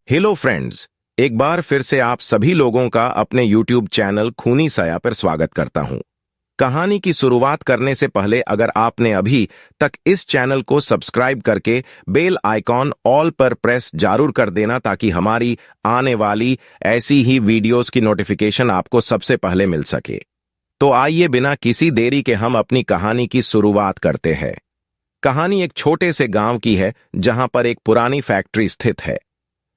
Hello friends, एक बार फिर से आप सभी लोगों का अपने YouTube चैनल खूनी साया पर स्वागत करता हूं। कहानी की शुरुआत करने से पहले अगर आपने अभी तक इस चैनल को सब्सक्राइब करके बेल आइकॉन ऑल पर प्रेस जरूर कर देना ताकि हमारी आने वाली ऐसी ही वीडियोस की नोटिफिकेशन आपको सबसे पहले मिल सके। तो आइए बिना किसी देरी के हम अपनी कहानी की शुरुआत करते हैं। कहानी एक छोटे से गांव की है जहां पर एक पुरानी फैक्ट्री स्थित है।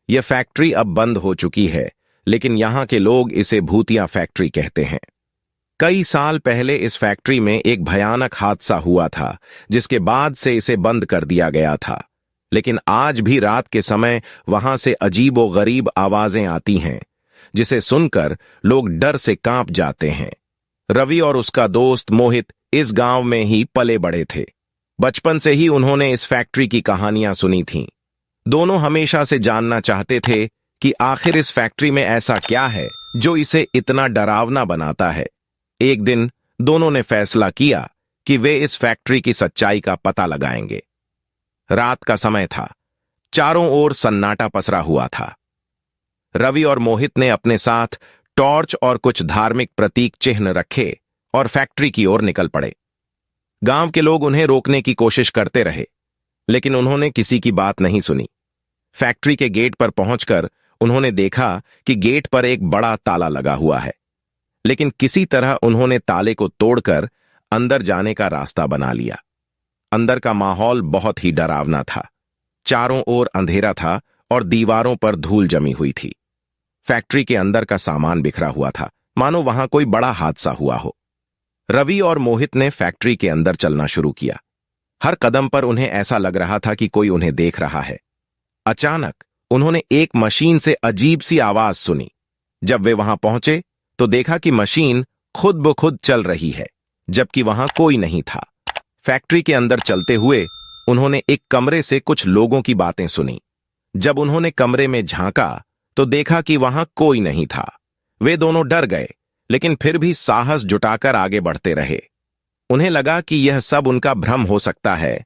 यह फैक्ट्री अब बंद हो चुकी है, लेकिन यहां के लोग इसे भूतिया फैक्ट्री कहते हैं। कई साल पहले इस फैक्ट्री में एक भयानक हादसा हुआ था, जिसके बाद से इसे बंद कर दिया गया था। लेकिन आज भी रात के समय वहां से अजीबोगरीब आवाजें आती हैं, जिसे सुनकर लोग डर से कांप जाते हैं। रवि और उसका दोस्त मोहित इस गांव में ही पले बड़े थे। बचपन से ही उन्होंने इस फैक्ट्री की कहानियां सुनी थीं। दोनों हमेशा से जानना चाहते थे कि आखिर इस फैक्ट्री में ऐसा क्या है जो इसे इतना डरावना बनाता है। एक दिन दोनों ने फैसला किया कि वे इस फैक्ट्री की सच्चाई का पता लगाएंगे। रात का समय था, चारों ओर सन्नाटा पसरा हुआ था। रवि और मोहित ने अपने साथ टॉर्च और कुछ धार्मिक प्रतीक चिन्ह रखे और फैक्ट्री की ओर निकल पड़े। गांव के लोग उन्हें रोकने की कोशिश करते रहे, लेकिन उन्होंने किसी की बात नहीं सुनी। फैक्ट्री के गेट पर पहुंचकर उन्होंने देखा कि गेट पर एक बड़ा ताला लगा हुआ है, लेकिन किसी तरह उन्होंने ताले को तोड़कर अंदर जाने का रास्ता बना लिया। अंदर का माहौल बहुत ही डरावना था। चारों ओर अंधेरा था और दीवारों पर धूल जमी हुई थी। फैक्ट्री के अंदर का सामान बिखरा हुआ था, मानो वहां कोई बड़ा हादसा हुआ हो। रवि और मोहित ने फैक्ट्री के अंदर चलना शुरू किया। हर कदम पर उन्हें ऐसा लग रहा था कि कोई उन्हें देख रहा है। अचानक उन्होंने एक मशीन से अजीब सी आवाज सुनी। जब वे वहां पहुंचे तो देखा कि मशीन खुद ब खुद चल रही है, जबकि वहां कोई नहीं था। फैक्ट्री के अंदर चलते हुए उन्होंने एक कमरे से कुछ लोगों की बातें सुनी। जब उन्होंने कमरे में झांका तो देखा कि वहां कोई नहीं था। वे दोनों डर गए, लेकिन फिर भी साहस जुटाकर आगे बढ़ते रहे। उन्हें लगा कि यह सब उनका भ्रम हो सकता है,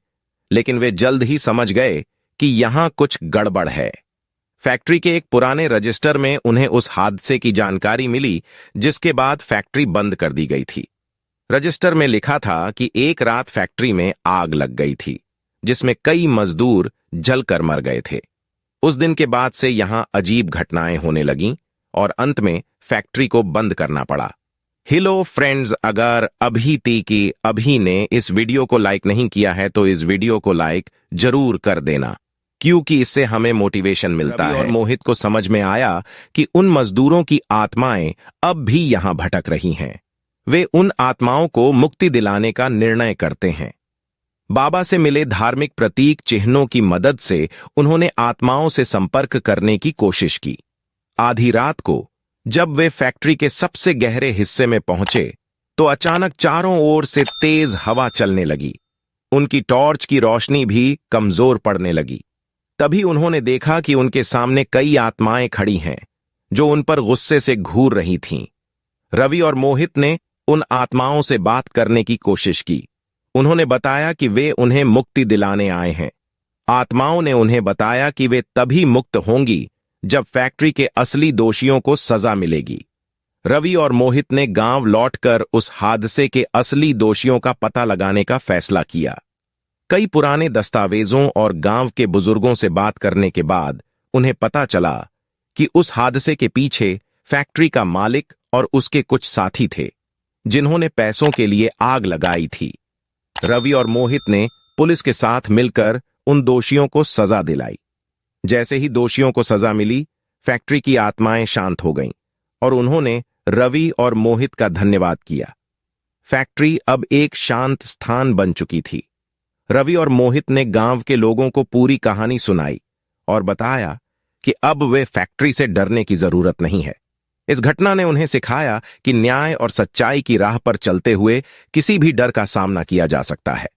लेकिन वे जल्द ही समझ गए कि यहां कुछ गड़बड़ है। फैक्ट्री के एक पुराने रजिस्टर में उन्हें उस हादसे की जानकारी मिली जिसके बाद फैक्ट्री बंद कर दी गई थी। रजिस्टर में लिखा था कि एक रात फैक्ट्री में आग लग गई थी, जिसमें कई मजदूर जलकर मर गए थे। उस दिन के बाद से यहां अजीब घटनाएं होने लगीं और अंत में फैक्ट्री को बंद करना पड़ा। हेलो फ्रेंड्स, अगर अभी ने इस वीडियो को लाइक नहीं किया है तो इस वीडियो को लाइक जरूर कर देना, क्योंकि इससे हमें मोटिवेशन मिलता है। और मोहित को समझ में आया कि उन मजदूरों की आत्माएं अब भी यहां भटक रही हैं। वे उन आत्माओं को मुक्ति दिलाने का निर्णय करते हैं। बाबा से मिले धार्मिक प्रतीक चिन्हों की मदद से उन्होंने आत्माओं से संपर्क करने की कोशिश की। आधी रात को जब वे फैक्ट्री के सबसे गहरे हिस्से में पहुंचे तो अचानक चारों ओर से तेज हवा चलने लगी। उनकी टॉर्च की रोशनी भी कमजोर पड़ने लगी। तभी उन्होंने देखा कि उनके सामने कई आत्माएं खड़ी हैं, जो उन पर गुस्से से घूर रही थीं। रवि और मोहित ने उन आत्माओं से बात करने की कोशिश की। उन्होंने बताया कि वे उन्हें मुक्ति दिलाने आए हैं। आत्माओं ने उन्हें बताया कि वे तभी मुक्त होंगी जब फैक्ट्री के असली दोषियों को सजा मिलेगी। रवि और मोहित ने गांव लौटकर उस हादसे के असली दोषियों का पता लगाने का फैसला किया। कई पुराने दस्तावेजों और गांव के बुजुर्गों से बात करने के बाद उन्हें पता चला कि उस हादसे के पीछे फैक्ट्री का मालिक और उसके कुछ साथी थे, जिन्होंने पैसों के लिए आग लगाई थी। रवि और मोहित ने पुलिस के साथ मिलकर उन दोषियों को सजा दिलाई। जैसे ही दोषियों को सजा मिली, फैक्ट्री की आत्माएं शांत हो गईं और उन्होंने रवि और मोहित का धन्यवाद किया। फैक्ट्री अब एक शांत स्थान बन चुकी थी। रवि और मोहित ने गांव के लोगों को पूरी कहानी सुनाई और बताया कि अब वे फैक्ट्री से डरने की जरूरत नहीं है। इस घटना ने उन्हें सिखाया कि न्याय और सच्चाई की राह पर चलते हुए किसी भी डर का सामना किया जा सकता है।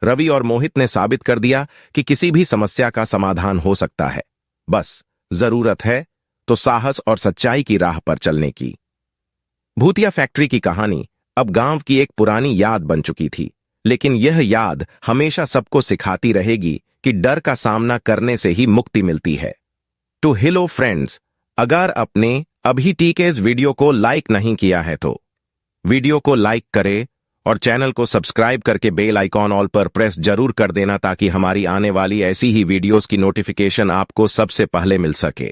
रवि और मोहित ने साबित कर दिया कि किसी भी समस्या का समाधान हो सकता है, बस जरूरत है तो साहस और सच्चाई की राह पर चलने की। भूतिया फैक्ट्री की कहानी अब गांव की एक पुरानी याद बन चुकी थी, लेकिन यह याद हमेशा सबको सिखाती रहेगी कि डर का सामना करने से ही मुक्ति मिलती है। टू हेलो फ्रेंड्स, अगर आपने अभी टीके इस वीडियो को लाइक नहीं किया है तो वीडियो को लाइक करें और चैनल को सब्सक्राइब करके बेल आइकॉन ऑल पर प्रेस जरूर कर देना ताकि हमारी आने वाली ऐसी ही वीडियोस की नोटिफिकेशन आपको सबसे पहले मिल सके।